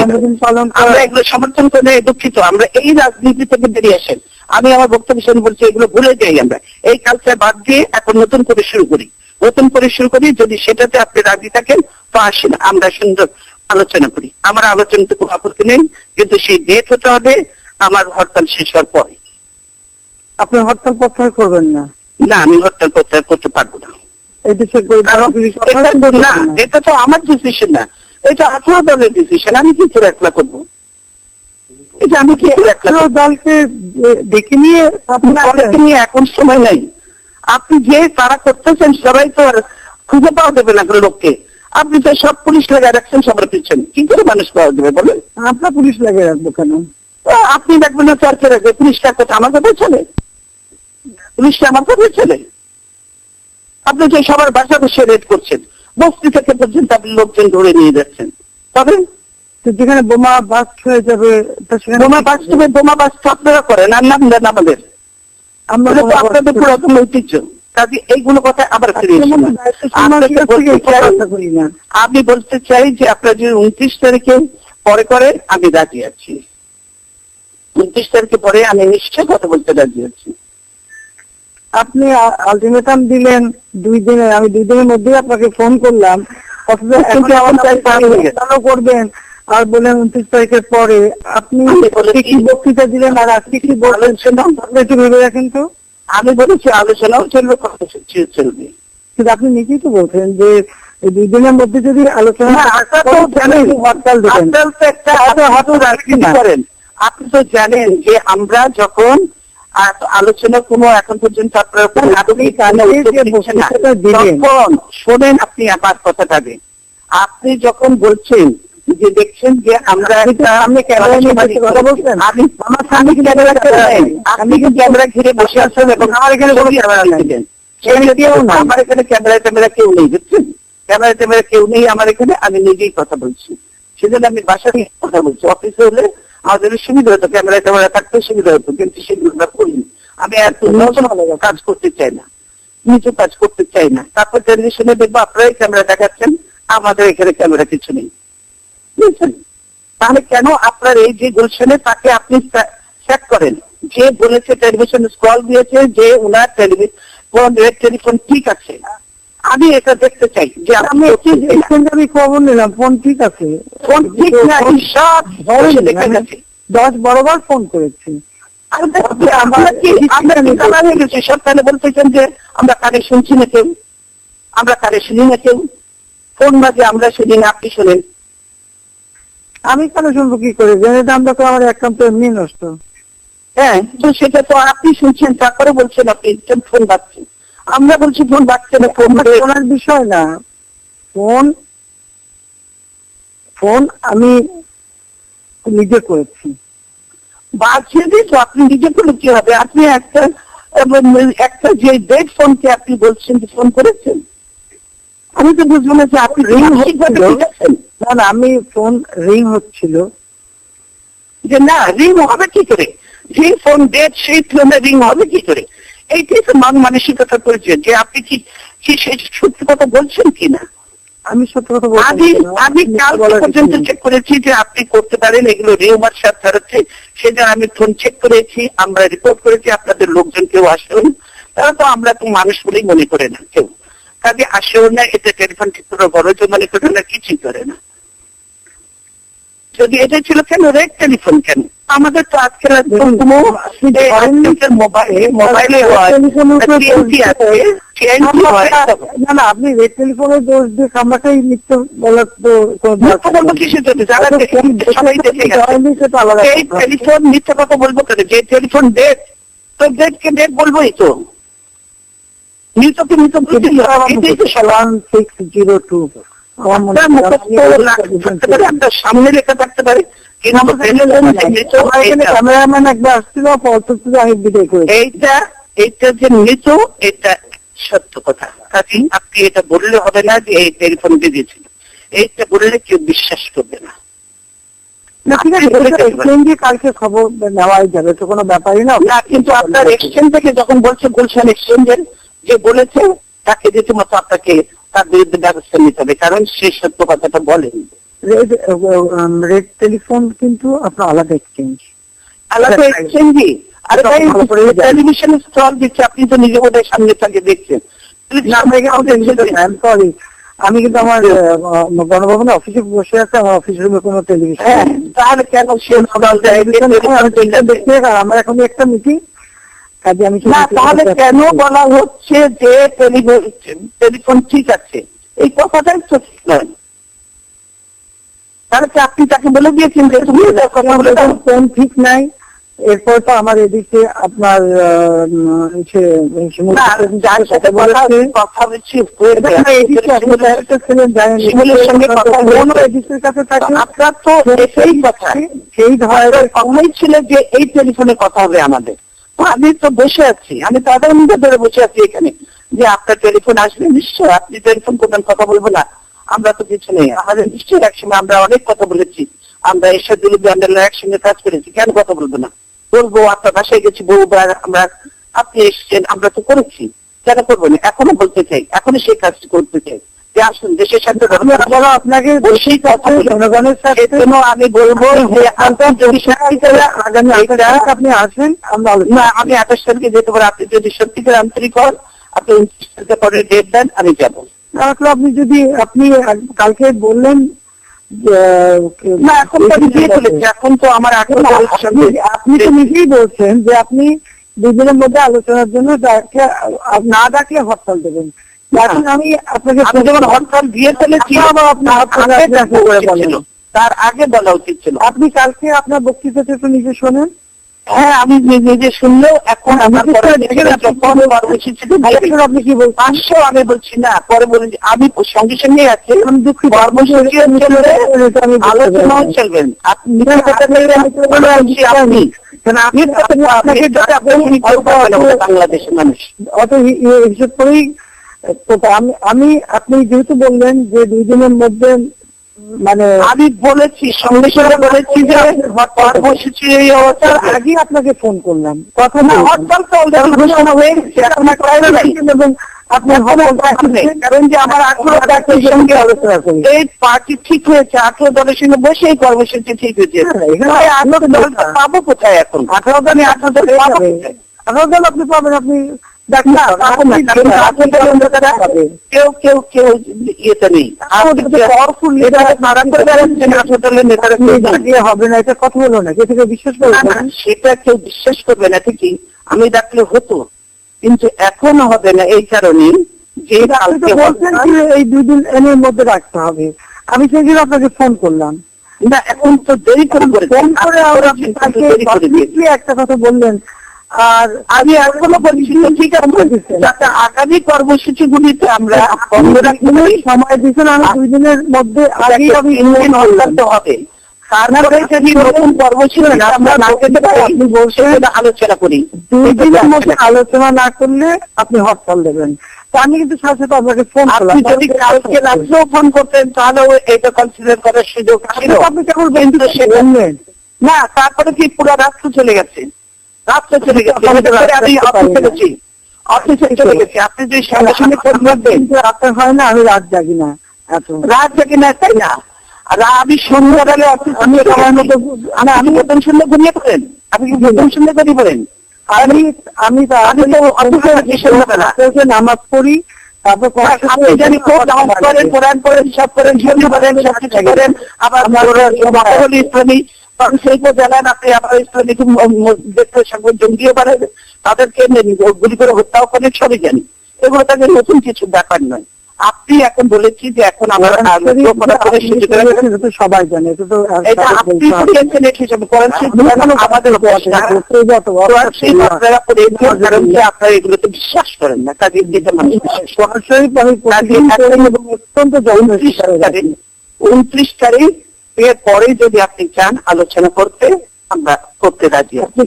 আমরা এগুলো সমর্থন করে দুঃখিত। আমরা এই রাজনীতি থেকে বেরিয়ে আসেন। আমি আমার বক্তব্য শুনে বলছি এগুলো ভুলে যাই, আমরা এই কালচার বাদ দিয়ে এখন নতুন করে শুরু করি, নতুন করে শুরু করি। যদি সেটাতে আপনি রাজি থাকেন তো আসেন, আমরা সুন্দর আলোচনা করি। আমার আলোচনাতে কোনো আপত্তি নেই, কিন্তু সেই ডেট হতে হবে আমার হরতাল শেষ হওয়ার পরে। আপনি হরতাল প্রত্যাহার করবেন না? না, আমি হরতাল প্রত্যাহার করতে পারবো না। না, এটা তো আমার ডিসিশন না, এটা 18 দলের ডিসিশন। আমি কি করে একলা করবো? এটা আমি কি দলকে ডেকে নিয়ে দলকে নিয়ে এখন সময় নাই। আপনি যে তারা করতেছেন সবাই তো আর খুঁজে পাওয়া যাবে না কোনো লোককে। আপনি তো সব পুলিশ লাগিয়ে রাখছেন সবার পিছনে, কি করে মানুষ পাওয়া যাবে বলেন? আপনার পুলিশ লাগিয়ে রাখবো কেন? আপনি দেখবেন না চর্চা রাখবে, পুলিশটা কোথায় আমার কথা চলে? পুলিশটা আমার কথা চলে? আপনি যে সবার বাসা বসে রেড করছেন, বস্তি থেকে পর্যন্ত আপনি লোকজন ধরে নিয়ে যাচ্ছেন, তবে যেখানে বোমা বাস্ট হয়ে যাবে বোমা বাস্ট হবে, বোমা বাস্ট আপনারা করেন আর নাম দেন আমাদের, আপনাদের পুরাতন ঐতিহ্য। কাজে এইগুলো কথা আবার ফিরে আমি বলতে চাই যে আপনারা যদি 29 তারিখে পরে করেন আমি রাজি আছি। 29 তারিখে পরে আমি নিশ্চয় কথা বলতে রাজি আছি। আপনি আলটিমেটাম দিলেন 2 দিনে, আমি 2 দিনের মধ্যেই আপনাকে ফোন করলাম, করবেন আর বলেন 29 তারিখের পরে। আপনি কি বক্তৃতা দিলেন আর আজকে কি বললেন সেটা একটু ভেবে রাখেন তো। আমি বলেছি আলোচনাও চলবে, কথা চলবে, কিন্তু আপনি নিজেই তো বলছেন যে 2 দিনের মধ্যে যদি আলোচনা করেন। আপনি তো জানেন যে আমরা যখন আলোচনা কোনো এখন পর্যন্ত আপনার শোনেন, আপনি আমার কথাটাকে আপনি যখন বলছেন যে দেখছেন যে আমরা আপনি ক্যামেরা ঘিরে বসে আছেন এবং আমার এখানে কোনো ক্যামেরা নেই, আমার এখানে ক্যামেরা কেউ নেই, বুঝছেন? ক্যামেরা কেউ নেই আমার এখানে, আমি নিজেই কথা বলছি। সেজন্য আমি বাসা থেকে কথা বলছি। অফিসে হলে আমাদের সুবিধা হতো, ক্যামেরা থাকতে সুবিধা হতো, কিন্তু সেগুলো আমরা করিনি। আমি এত নতুন কাজ করতে চাই না, নিচু কাজ করতে চাই না। তারপর টেলিভিশনে দেখবো আপনারাই ক্যামেরা দেখাচ্ছেন, আমাদের এখানে ক্যামেরা কিছু নেই, বুঝছেন? তাহলে কেন আপনার এই যে গুলশানে তাকে আপনি চেক করেন, যে বলেছে টেলিভিশন কল দিয়েছে যে ওনার টেলিফোন ঠিক আছে, আমি এটা দেখতে চাই যে আমি খবর নিলাম ফোন ঠিক আছে, ফোন ঠিক না, সব দেখা গেছে। 10 বড়বার ফোন করেছি। সরকারে বলতেছেন যে আমরা কারে শুনছি না কেউ, আমরা কারে শুনি না কেউ, ফোন বাজে আমরা শুনি না, আপনি শোনেন। আমি কেন শুনবো কি করে? জেনে আমরা তো আমার অ্যাকাউন্ট এমনি নষ্ট। হ্যাঁ, তো সেটা তো আপনি শুনছেন, তারপরে বলছেন আপনি ফোন বাজছে, আমরা বলছি ফোন বাজছে না। ফোন শোনার বিষয় না, ফোন আমি নিজে করেছি। বাজিয়ে দিয়ে তো আপনি নিজে করলে কি হবে? আপনি একটা যে ডেড ফোনকে আপনি বলছেন যে ফোন করেছেন, আমি তো বুঝবো না যে আপনি রিং হচ্ছিল। না, আমি ফোন রিং হচ্ছিল যে না, রিং হবে কি করে? যে ফোন ডেড সেই ফোনে রিং হবে কি করে? এইটাই তো মানসিকতার পরিচয় যে আপনি কি সেই সত্যি কথা বলছেন কিনা। আমি সত্য কথা বলছি। আমি কাল পর্যন্ত চেক করেছি যে আপনি করতে পারেন, এগুলো রিউমার সাথে ছাড়াচ্ছে, সেটা আমি ফোন চেক করেছি, আমরা রিপোর্ট করেছি, আপনাদের লোকজন কেউ আসেন, তারা তো আমরা তো মানুষ বলেই মনে করে না কেউ, কাজে আসেও না, এটা টেলিফোন ঠিক করে বড় মনে করে না, কিছুই করে না। যদি এটা ছিল কেন রেড টেলিফোন কেন? আমাদের তো আজকের মোবাইলে না না, আপনি রেড টেলিফোনের দোষ দিয়ে খামাটাই মিথ্যে বলার তো কিসের জন্য? সবাই দেখে গেছে এই টেলিফোন মিথ্যা কথা বলবো কেন? যে টেলিফোন ডেট, তো ডেটকে ডেট বলবোই তো, মৃতকে মৃত বলতেই এটাই তো সবার 602 আপনার সামনে লেখা থাকতে পারে, ক্যামেরাম্যান একবার আসছিল, আমি বিদায় করি। এইটা যে মৃত, এটা সত্য কথা, কাজে আপনি এটা বললে হবে না যে এই টেলিফোন দিয়ে দিয়েছিল, এইটা বললে কেউ বিশ্বাস করবে না। কালকে খবর নেওয়াই যাবে, তো কোনো ব্যাপারই না। কিন্তু আপনার এক্সচেঞ্জ থেকে যখন বলছে গুলশান এক্সচেঞ্জের যে বলেছে, তাকে রীতিমতো আপনাকে তার বিরুদ্ধে ব্যবস্থা নিতে হবে, কারণ সে সত্য কথাটা বলেন। রেড টেলিফোন কিন্তু আপনার আলাদা এক্সচেঞ্জ, আলাদা এক্সচেঞ্জই। আর টেলিভিশনে স্টল দিচ্ছে, আপনি তো নিজে বোধহয় সামনে থেকে দেখছেন। সরি, আমি কিন্তু আমার গণভবনে অফিসে বসে আছে, আমার অফিস রুমে কোনো টেলিভিশন। তাহলে কেন সে আমার এখন একটা মিটিং, কাজে আমি তাহলে কেন বলা হচ্ছে যে টেলিফোন ঠিক আছে? এই কথাটাই তো ঠিক নয়। তাহলে কি আপনি তাকে বলে দিয়েছেন যে তুমি কথা বলে ফোন ঠিক নাই? এরপর তো আমার এদিকে আপনার সেই ধরনের সময় ছিল যে এই টেলিফোনে কথা হবে আমাদের। আমি তো বসে আছি, আমি তো আধা ঘন্টা ধরে বসে আছি এখানে, যে আপনার টেলিফোন আসলে নিশ্চয় আপনি টেলিফোন করবেন, কথা বলবো না, আমরা তো কিছু নেই। আমাদের নিশ্চয়ই একসময় আমরা অনেক কথা বলেছি, আমরা এরশাদুল আন্দোলনের একসঙ্গে কাজ করেছি, কেন কথা বলবো না? বলবো, আপনার বাসায় গেছি বহুবার, আমরা আপনি এসছেন, আমরা তো করেছি, কেন করবো না? এখনো বলতে চাই, এখনো সেই কাজটি করতে চাই যে আসুন দেশের সাথে আপনাকে বসেই কথা জনগণের সাথে। আমি বলবো যে আগামী আপনি আসেন, আমরা আমি 28 তারিখে যেতে পারি, আপনি যদি সত্যিকার আন্তরিক হন, আপনি 29 তারিখে পরে ডেট দেন, আমি যাবো। আপনি যদি আপনি কালকে বললেন না, এখন তো আমি দিয়ে ফেলেছি, এখন তো আমার আপনি তো নিজেই বলছেন যে আপনি দুজনের মধ্যে আলোচনার জন্য না ডাকলে হরতাল দেবেন। এখন আমি আপনাকে যখন হরতাল দিয়ে ফেলেছি, তার আগে বলা উচিত ছিল। আপনি কালকে আপনার বক্তৃতাটা একটু নিজে শোনেন। হ্যাঁ, আমি নিজে শুনলেও এখন আপনি কি বলছেন? পাঁচশো আমি বলছি না, পরে বলেন আমি সঙ্গে সঙ্গে আছে দুঃখী কর্মসূচি আলোচনাও চলবেন। আপনি বাংলাদেশের মানুষ অত হিসেব করেই আমি আপনি যেহেতু বললেন যে 2 দিনের মধ্যে, মানে আমি বলেছি সঙ্গে সঙ্গে বলেছি যে কর্মসূচি এই অবস্থার আগে আপনাকে ফোন করলাম, কথা না হরতাল তো ঘোষণা হয়ে গেছে, এবং আপনার কারণ যে আমার 18 পার্টির সঙ্গে আলোচনা করি, এই পার্টি ঠিক হয়েছে, 18 দলের সঙ্গে বসে এই কর্মসূচি ঠিক হয়েছে। 18 দল পাবো কোথায় এখন? 18 দল 18 দল পাবো কোথায়? 18 দল আপনি পাবেন, আপনি কেউ কেউ কেউ ইয়েতে নেই, হবে না, এটা কথা হলো না, কে থেকে বিশ্বাস করবে না, সেটা কেউ বিশ্বাস করবে না ঠিকই, আমি ডাকলে হতো, কিন্তু এখন হবে না। এই কারণে যে এই 2 দিন এর মধ্যে রাখতে হবে, আমি সেই জন্য আপনাকে ফোন করলাম। না, এখন তো দেরি করে ফোন করে একটা কথা বললেন, আর আমি এখনো বলছি ঠিক আছে, যাতে আগামী কর্মসূচি গুলিতে আমরা বন্ধ রাখতে সময় দিচ্ছেন, আমি 2 দিনের মধ্যে আগে আমি হরতালতে হবে, তারপরে যদি নতুন কর্মসূচি আমরা না পেতে পারি আপনি বলছেন আলোচনা করি। 2 দিনের মধ্যে আলোচনা না করলে আপনি হরতাল দেবেন। তো আমি কিন্তু সাথে সাথে আপনাকে ফোন করলাম, যদি কালকে রাত্রেও ফোন করতেন তাহলেও এটা কনসিডার করার সুযোগ ছিল। আপনি কেবল কিন্তু সে বললেন না, তারপরে কি পুরো রাত্র চলে গেছে, রাত্রে চলে গেছে, আমি অফিসে চলে গেছি। আপনি যদি সঙ্গে সঙ্গে ফোন করবেন, রাতে হয় না, আমি রাত জাগি না, আচ্ছা রাত জাগে না তাই না? আর আমি সন্ধ্যাবেলা আমি সময় মতো আমি বেতন শুনলে ঘুমিয়ে পড়েন? আপনি কি বেতন শুনলে ঘুমিয়ে পড়েন? আমি আমি তো সন্ধ্যাবেলা নামাজ পড়ি, তারপর আপনি জানি খুব নামাজ করেন, কোরআন পড়েন, সব করেন, হিন্দু করেন, সবকিছু করেন, আবার হলি ইসলামী শিল্প জ্বালান, আপনি আবার ইসলামী দেশের সঙ্গে জঙ্গিও বাড়েন, তাদেরকে গুলি করে হত্যাও করেন, সবই জানি। এগুলো তাদের নতুন কিছু ব্যাপার নয়। আপনি এখন বলেছি যে এখন আমরা সবাই জানে, এটা তো এটা আপনি করেছেন, এটা হিসাবে করেন, আমাদের আপনারা করেছেন, কারণ কি আপনারা এগুলোতে বিশ্বাস করেন না, কাজে যেটা মানুষ সরাসরি অত্যন্ত 29 তারিখ এর পরে যদি আপনি চান আলোচনা করতে, আমরা করতে রাজি আছি।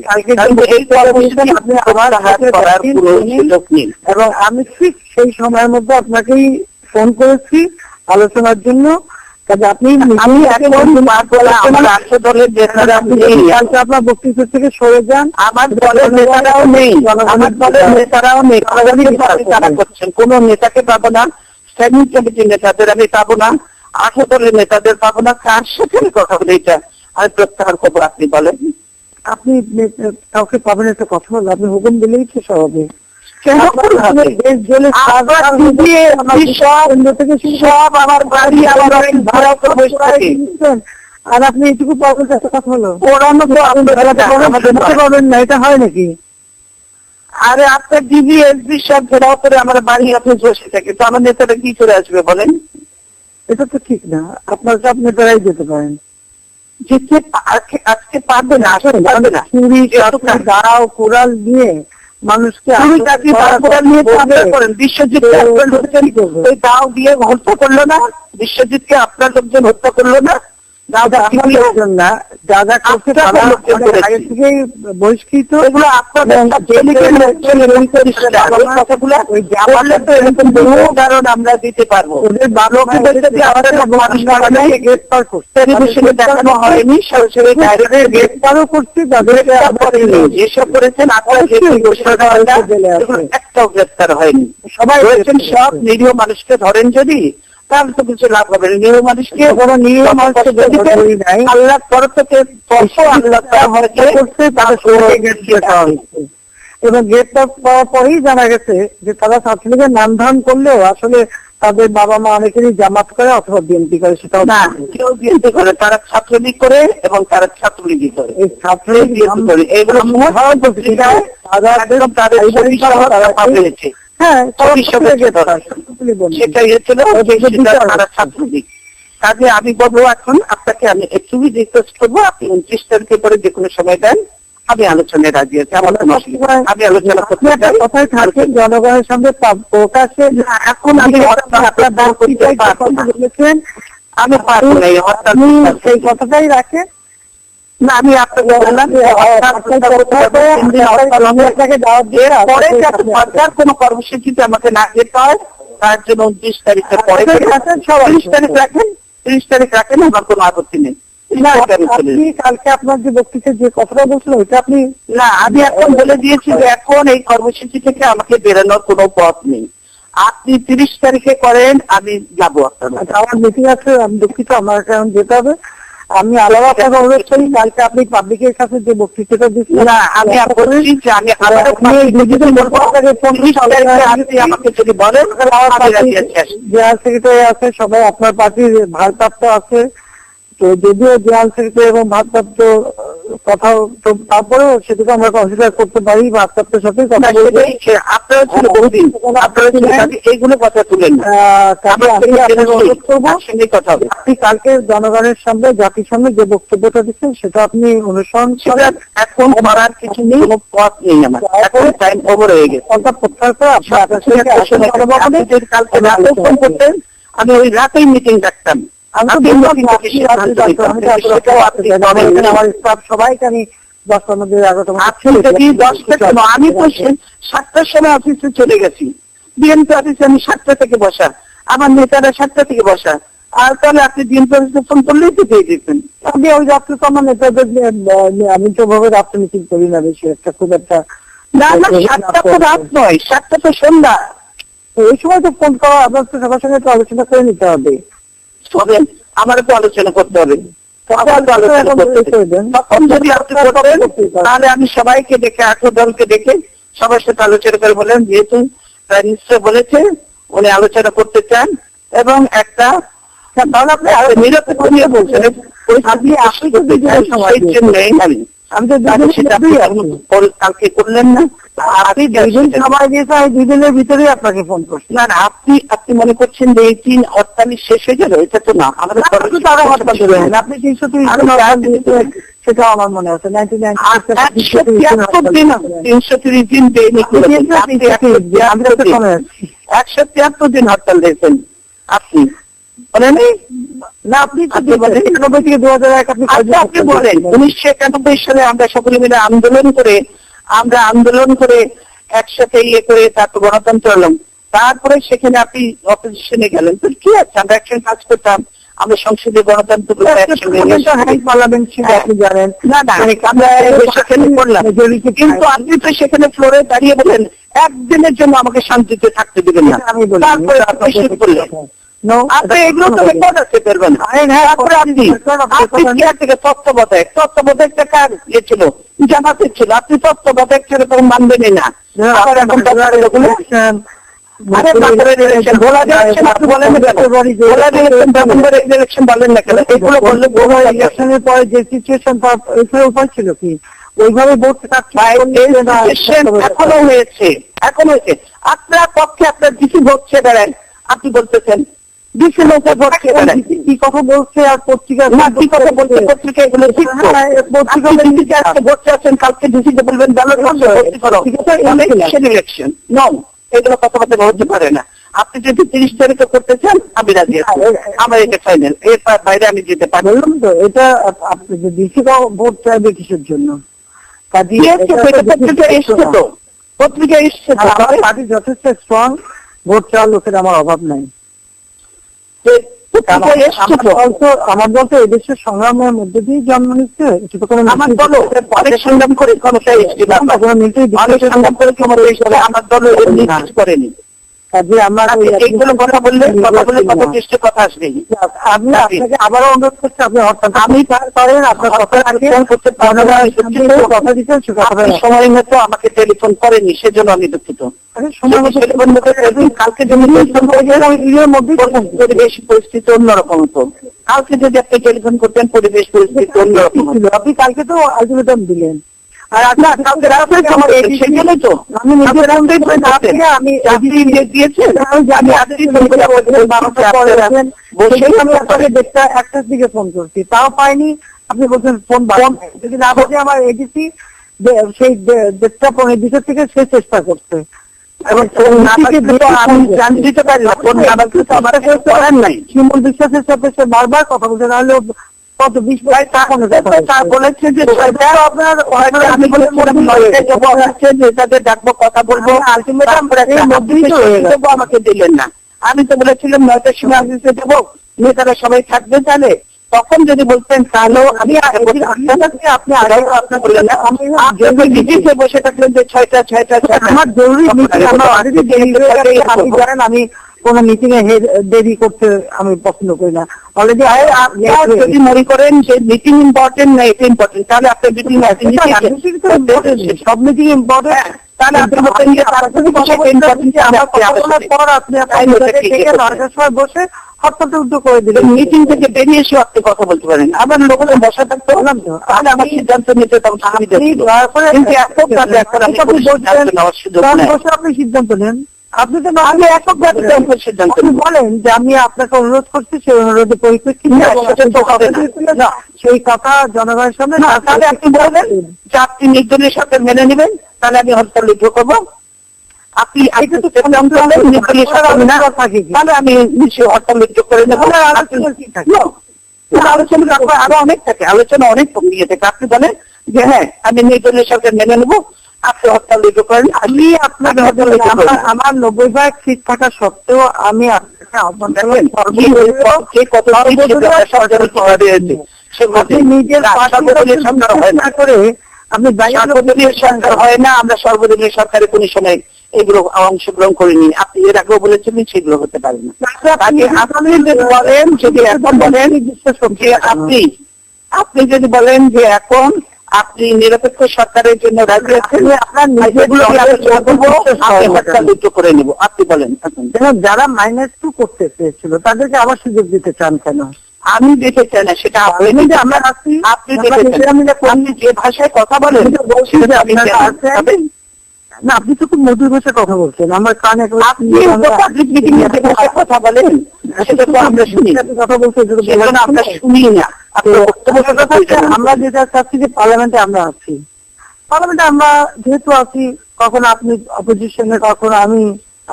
এই পরবর্তী আপনি আমার হাত করার কোনো সুযোগ নেই। এবং আমি ঠিক সেই সময়ের মধ্যে আপনাকেই ফোন করেছি আলোচনার জন্য। কাজে আপনি আমি আমার রাষ্ট্র দলের নেতারা কালকে আপনার বক্তৃতা থেকে সরে যান। আমার দলের নেতারাও নেই, আমার দলের নেতারাও নেই, তারা করছেন। কোন নেতাকে পাবো না, স্ট্যান্ডিং কমিটির নেতাদের আমি পাবো না, 8 দলের নেতাদের পাবো না। কার সাথে কথা বলে এটা আমি প্রত্যাহার করবো? আপনি বলেন। আপনি কাউকে পাবেন একটা কথা হলো, আপনি হুকুম দিলেই তো সব হবে। সব আমার বাড়ি আমার ভাড়া করে আর আপনি এটুকু পাবেন একটা কথা হলো, ওরানো তো পাবেন না, এটা হয় নাকি? আরে আপনার ডিবি এসবি সব ঘেরাও করে আমার বাড়ি আপনি বসে থাকে, তো আমার নেতারা কি করে আসবে বলেন? এটা তো ঠিক না। আপনার আপনি নেতারাই যেতে পারেন, যেতে আজকে পারবে না, আসলে পারবে না। চুরি দাও কোরাল নিয়ে মানুষকে করেন। বিশ্বজিৎ ওই দাও দিয়ে হত্যা করলো না? বিশ্বজিৎকে আপনার লোকজন হত্যা করলো না? বহিষ্কৃত এগুলো আপনাদের উদাহরণ আমরা দিতে পারবো। ওদের দেখানো হয়নি, সরাসরি গ্রেফতারও করছি, যেসব করেছেন আপনারা একটাও গ্রেফতার হয়নি। সবাই রয়েছেন, সব নিরীহ মানুষকে ধরেন যদি, তাহলে তো কিছু লাভ হবে না। নিরীহ মানুষকে নিরীহ মানুষকে আল্লাহ তরফ থেকে এবং গ্রেপ্তার পাওয়ার পরেই জানা গেছে যে তারা ছাত্রলীগের নাম ধারণ করলেও আসলে তাদের বাবা মা অনেকেরই জামাত করে অথবা বিএনপি করে। সেটাও না, কেউ বিএনপি করে, তারা ছাত্রলীগ করে এবং তারা ছাত্রলীগই করে। এই ছাত্রলীগ করে এইগুলো পেয়েছে। হ্যাঁ, সেটাই হচ্ছিল তারা ছাত্রলীগ। কাজে আমি বলবো এখন আপনাকে আমি একটুই রিকোয়েস্ট করবো, আপনি 29 তারিখের পরে যে কোনো সময় দেন, আমি আলোচনায় রাজি আছি। আমার আমি আলোচনা করতে কথায় থাকেন জনগণের সামনে প্রকাশে। এখন আমি আপনার দান করতে বলেছেন, আমি পারবো না, আপনি সেই কথাটাই রাখেন। না, আমি আপনাকে বললাম সরকার কোন কর্মসূচিতে আমাকে না যেতে হয়, তার জন্য 29 তারিখের পরে 30 তারিখ রাখেন, 30 তারিখ রাখেন, আমার কোনো আপত্তি নেই। কালকে আপনার যে বক্তৃতা যে কথাটা বলছিল ওইটা আপনি না, আমি এখন বলে দিয়েছি যে এখন এই কর্মসূচি থেকে আমাকে বেরোনোর কোনো পথ নেই। আপনি 30 তারিখে করেন, আমি যাবো আপনার। আমার মিটিং আছে, আমি দুঃখিত, আমার এখন যেতে হবে। আমি আলাদা আপনাকে অনুরোধ করি, কালকে আপনি পাবলিকের কাছে যে বক্তৃতাটা দিচ্ছেন, না আমি বলছি যে আমি আমাকে যদি বলেন জেনারেল সেক্রেটারি আছে, সবাই আপনার পার্টির ভারপ্রাপ্ত আছে, তো যদিও জেনারেল সেক্রেটারি এবং ভারপ্রাপ্ত কথা, তো তারপরেও সেটাকে আমরা কনসিডার করতে পারি। ভারপ্রাপ্তের সাথে কথা বলতে আপনারা ছিল বহুদিন, আপনারা ছিল এইগুলো কথা তুলেন। আপনি কালকে জনগণের সামনে, জাতির সামনে যে বক্তব্যটা দিচ্ছেন সেটা আপনি অনুসরণ করেন। এখন করার কিছু নেই, কোনো পথ নেই আমার, এখন টাইম ওভার হয়ে গেছে। প্রত্যাহার করে কালকে রাতেও ফোন করতেন, আমি ওই রাতেই মিটিং ডাকতাম। সবাইকে আমি 10টার মধ্যে 11টা, আমি তো 7টার সময় অফিসে চলে গেছি, বিএনপি অফিসে আমি 7টা থেকে বসা, আমার নেতারা 7টা থেকে বসা। আর তাহলে আপনি বিএনপি অফিসে ফোন করলেই তো পেয়ে যেতেন। আমি ওই রাত্রে তো আমার নেতাদের আমি তো ভাবে রাত্রে মিটিং করি না বেশি একটা, খুব একটা। না না, 7টা তো রাত নয়, 7টা তো সন্ধ্যা। তো ওই সময় তো ফোন করা আপনার তো সবার সঙ্গে তো আলোচনা করে নিতে হবে। তবে আমারও তো আলোচনা করতে হবে। তখন যদি আপনি করতেন তাহলে আমি সবাইকে ডেকে 8 দলকে ডেকে সবার সাথে আলোচনা করে বললেন, যেহেতু প্রাইম মিনিস্টার বলেছে উনি আলোচনা করতে চান এবং একটা তাহলে আপনি নিরপেক্ষ নিয়ে বলছেন আপনি আমি তো কালকে করলেন না, আপনি 2 দিন সময় দিয়েছে, আমি 2 দিনের ভিতরে আপনাকে ফোন করছি। না আপনি মনে করছেন যে এই 3 48 শেষ হয়ে যাবে, এটা তো না। আমাদের আপনি 330 সেটা আমার মনে আছে 330 দিন দেয়নি, 173 দিন হরতাল দিয়েছেন আপনি বলেন না। আপনি বলেন 1991 থেকে 2001 আপনি বলেন 1991 সালে আমরা সকলে মিলে আন্দোলন করে একসাথে করে তারপর গণতন্ত্র হলাম। তারপরে সেখানে আপনি অপোজিশনে গেলেন, তো কি আছে আমরা একসঙ্গে কাজ করতাম, আমরা সংসদীয় গণতন্ত্র পার্লামেন্ট ছিল আপনি জানেন না, আমরা সেখানে করলাম। কিন্তু আপনি তো সেখানে ফ্লোরে দাঁড়িয়ে বলেন একদিনের জন্য আমাকে শান্তিতে থাকতে দেবেন না, তারপরে আপনি শুরু করলেন। আপনি এগুলো তো রেকর্ড আছে পারবেন। আপনি তত্ত্বাবধায়ক কার ইয়ে ছিল, জামাতের ছিল, আপনি তত্ত্বাবধায়ক ছিল তখন মানবেনই না। আবার এখন বলেন না কেন, এগুলো বললে ইলেকশনের পরে যে সিচুয়েশন উপায় ছিল কি ওইভাবে ভোট এখনো হয়েছে। আপনার পক্ষে আপনার ডিসি ভোট ছেড়ে আপনি বলতেছেন ডিসি লোকের ভোট ছেড়ে কি কথা বলছে আর পত্রিকা কি কথা বলছে, পত্রিকা এগুলো ভোট চাচ্ছেন, কালকে ডিসিকে বলবেন ইলেকশন নো, এগুলো কথাবার্তা হতে পারে না। আপনি যদি 30 তারিখে করতে চান আমি রাজি আছি, আমার এটা ফাইনাল, এর বাইরে আমি যেতে পারি। বললাম তো এটা আপনি যে ডিসি ভোট চাইবে কিসের জন্য, পত্রিকা এসছে, পার্টি যথেষ্ট স্ট্রং, ভোট চাওয়ার লোকের আমার অভাব নাই। আমার দল তো এদেশের সংগ্রামের মধ্যে দিয়ে জন্ম নিচ্ছে, আমার দল অনেক সংগ্রাম করে ক্ষমতায় এসেছিল, সংগ্রাম করে ক্ষমতায় এসেছিল, আমার দল করেনি। এইগুলো কথা বললে কত চেষ্টা কথা আসবে। আমি আপনাকে আবারও অনুরোধ করছি, আপনি আমি করেন আপনার কথা দিচ্ছেন, সময় মতো আমাকে টেলিফোন করেনি, সেজন্য আমি দুঃখিত। কালকে পরিবেশ পরিস্থিতি অন্যরকম হতো, কালকে যদি আপনি টেলিফোন করতেন পরিবেশ পরিস্থিতি অন্যরকম ছিল। আপনি কালকে তো আলটিমেটাম দিলেন, আর আপনার সেখানে তো আমি একটার দিকে ফোন করছি, তাও পাইনি। আপনি বলছেন ফোন যদি না বলছে আমার এডিসি সেই 1:30 থেকে সে চেষ্টা করছে, শিমুল বিশ্বাসের সাথে সে বারবার কথা বলছে, নাহলে কত 20 বলেছে যে আপনার ডাকবো কথা বলবো, আমাকে দিলেন না। আমি তো বলেছিলাম 9টার সময় অফিসে যাবো, নেতারা সবাই থাকবে, তাহলে তখন যদি বলতেন তাহলেও আমি আপনি আগে আপনার বললেন না, আমি বসে থাকলেন যে 6টা আমার জরুরি আপনি জানেন আমি কোন মিটিং এ দেরি করতে আমি পছন্দ করি না। অলরেডি যদি মনে করেন যে মিটিং ইম্পর্টেন্ট না এটা ইম্পর্টেন্ট, তাহলে আপনার মিটিং সব মিটিং ইম্পর্টেন্ট, তাহলে আপনি বলতেন যে আপনি বসে হরতালটা উদ্যোগ করে দিলেন, মিটিং থেকে বেরিয়ে এসে আপনি কথা বলতে পারেন। আবার লোকের বসা থাকতে হলাম তো, তাহলে আমার সিদ্ধান্ত নিতে তখন আপনি সিদ্ধান্ত নেন। আপনি তো আমি সিদ্ধান্ত বলেন যে আমি আপনাকে অনুরোধ করছি, সেই অনুরোধের পরিপ্রেক্ষিতে সেই কথা জনগণের সামনে, তাহলে আপনি বলবেন যে আপনি নির্দলের সাথে মেনে নেবেন, তাহলে আমি হরতাল উদ্যোগ করবো। আপনি তাহলে আমি নিশ্চয়ই হরতাল উদ্যোগ করে নেবো। আলোচনা আরো অনেক থাকে, আলোচনা অনেক ইয়ে থাকে। আপনি বলেন যে হ্যাঁ আমি নির্দলের সাথে মেনে নেবো, আপনি হরতাল উদ্যোগ করেন, আমি আপনাকে আমার 90% সিট থাকা সত্ত্বেও আমি আপনাকে আহ্বান নিজের সরকার হয় না, আপনি সরকার হয় না, আমরা সর্বদলীয় সরকারে কোন সময় এগুলো অংশগ্রহণ করিনি। আপনি এর আগেও বলেছিলেন সেগুলো হতে পারে না। আগে আপনি যদি বলেন, যদি এখন বলেন যে আপনি যদি বলেন যে এখন আপনি নিরপেক্ষ সরকারের জন্য রাজি আছেন, আপনার নিজেগুলো হত্যা করে নেব, আপনি বলেন। যারা -2 করতে চেয়েছিল তাদেরকে আবার সুযোগ দিতে চান কেন? আমি দিতে চাই না, সেটা আপনি যে আমরা আছি, আপনি আপনি যে ভাষায় কথা বলেন বলছি যে আপনি না, আপনি তো খুব মধুর ভাষায় কথা বলছেন, আমার কানে আপনি পাবলিক মিটিং এ যে ভাষায় কথা বলেন সেটা তো আমরা শুনি, কথা বলতে আমরা শুনি না। আমরা যেটা চাচ্ছি যে পার্লামেন্টে আমরা আছি, পার্লামেন্টে আমরা যেহেতু আছি, কখনো আপনি অপোজিশনে, কখনো আমি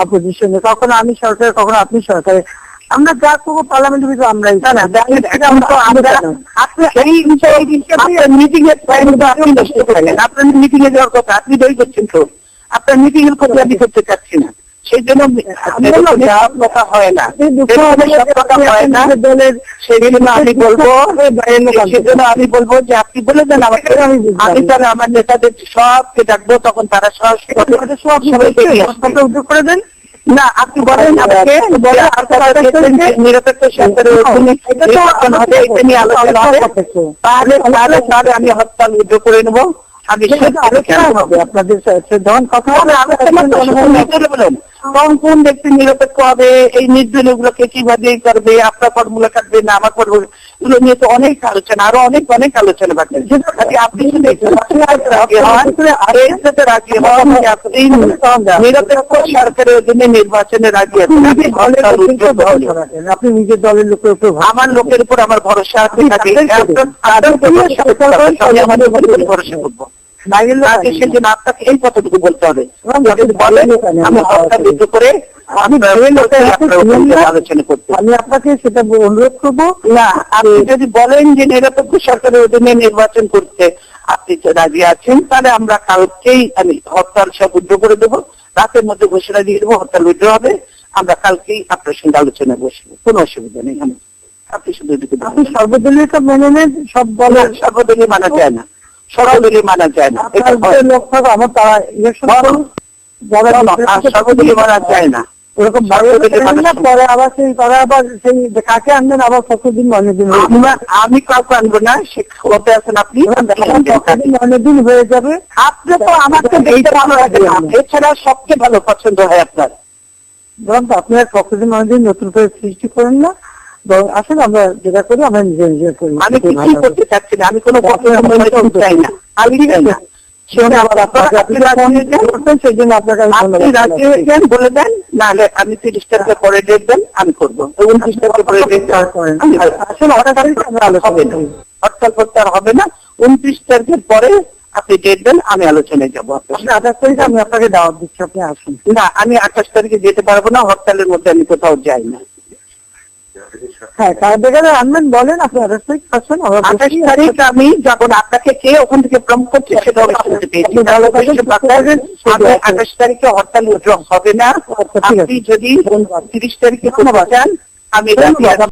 অপোজিশনে, কখনো আমি সরকারে, কখনো আপনি সরকারে, আমরা যা করবো পার্লামেন্টের ভিতরে আমরাই। মিটিং এর আপনি নষ্ট করেন, আপনার মিটিং এ যাওয়ার কথা আপনি দই করছেন, তো আপনার মিটিং এর কথা আমি করতে চাচ্ছি না, সেই জন্য কথা হয় না, হয় না দলের। সেই জন্য আমি বলবো, সেজন্য আমি বলবো যে আপনি বলে দেন আমাকে, আমি তাহলে আমার নেতাদের সবকে ডাকবো, তখন তারা সব উদ্যোগ করে দেন। না, আপনি বলেন আমাকে নিরপেক্ষ সরকারের অধীনে হবে, এটা নিয়ে আলোচনা হবে, তাহলে আমি হরতাল উদ্যোগ করে নেবো। আমি আলোচনা হবে আপনাদের যখন কথা হবে, বলেন কোন ব্যক্তি নিরপেক্ষ হবে, এই নির্দলীয় গুলোকে কিভাবে করবে, আপনার ফর্মুলা কাটবে না আমার ফর্মুলা, এগুলো নিয়ে তো অনেক আলোচনা, আরো অনেক অনেক আলোচনা বাকি। আপনি শুধু নিরপেক্ষ সরকারের অধীনে নির্বাচনে রাজি আছেন, আপনি নিজের দলের লোকের উপর, আমার লোকের উপর আমার ভরসা আছে, আমাদের ভরসা করবো। সেজন্য আপনাকে এই কথাটুকু বলতে হবে, আমি করে আমি আলোচনা করতে, আমি আপনাকে সেটা অনুরোধ করবো। না, আপনি যদি বলেন যে নিরপেক্ষ সরকারের অধীনে নির্বাচন করতে আপনি রাজি আছেন, তাহলে আমরা কালকেই আমি হরতাল সব উদ্যোগ করে দেবো, রাতের মধ্যে ঘোষণা দিয়ে দেবো, হরতাল উদ্যোগ হবে, আমরা কালকেই আপনার সঙ্গে আলোচনায় বসবো, কোনো অসুবিধা নেই। আপনি শুধু আপনি সর্বদলীয় মেনে নেন, সব দলের সর্বদলীয় মানা যায় না, সর্বদলীয় মানা যায় না, লোক থাকো আমার তারা ইলেকশন সর্বদলীয় মানা যায় না, ওরকম পরে আবার সেই তারা আবার সেই কাকে আনবেন, আবার কতদিন অনেক দিন, আমি কাউকে আনবো না, সে খবরতে আছেন আপনি, অনেক দিন হয়ে যাবে। আপনি তো আমাকে দেখতে ভালো লাগে না, এছাড়া সবচেয়ে ভালো পছন্দ হয় আপনার, বরং আপনি আর কতদিন অনেকদিন নতুন করে সৃষ্টি করেন না, বরং আসলে আমরা যেটা করি আমরা নিজে নিজে করি। আমি কিছুই করতে চাচ্ছি না, আমি কোনো চাই না, আমি চাই না। সেই জন্য আপনাকে বলে দেন, নাহলে আমি 30 তারিখে পরে ডেট দেন, আমি করবো 29 তারিখে পরে ডেট করেন। আসলে হরতাল প্রত্যাহার হবে না, 29 তারিখের পরে আপনি ডেট দেন, আমি আলোচনায় যাবো। 28 তারিখে আমি আপনাকে দাওয়াত দিচ্ছি, আপনি আসুন। না, আমি 28 তারিখে যেতে পারবো না, হরতালের মধ্যে আমি কোথাও যাই না। হ্যাঁ, কার বেকারে আনবেন বলেন, আপনি 28 তারিখ আসেন। 28 তারিখ আমি যখন আপনাকে কে ওখান থেকে প্রমোট করছে সেটা আমি শুনতে পেয়েছি, 28 তারিখে হরতাল উদ্যোগ হবে না। আপনি যদি 30 তারিখে কোনো বাঁচান, আমি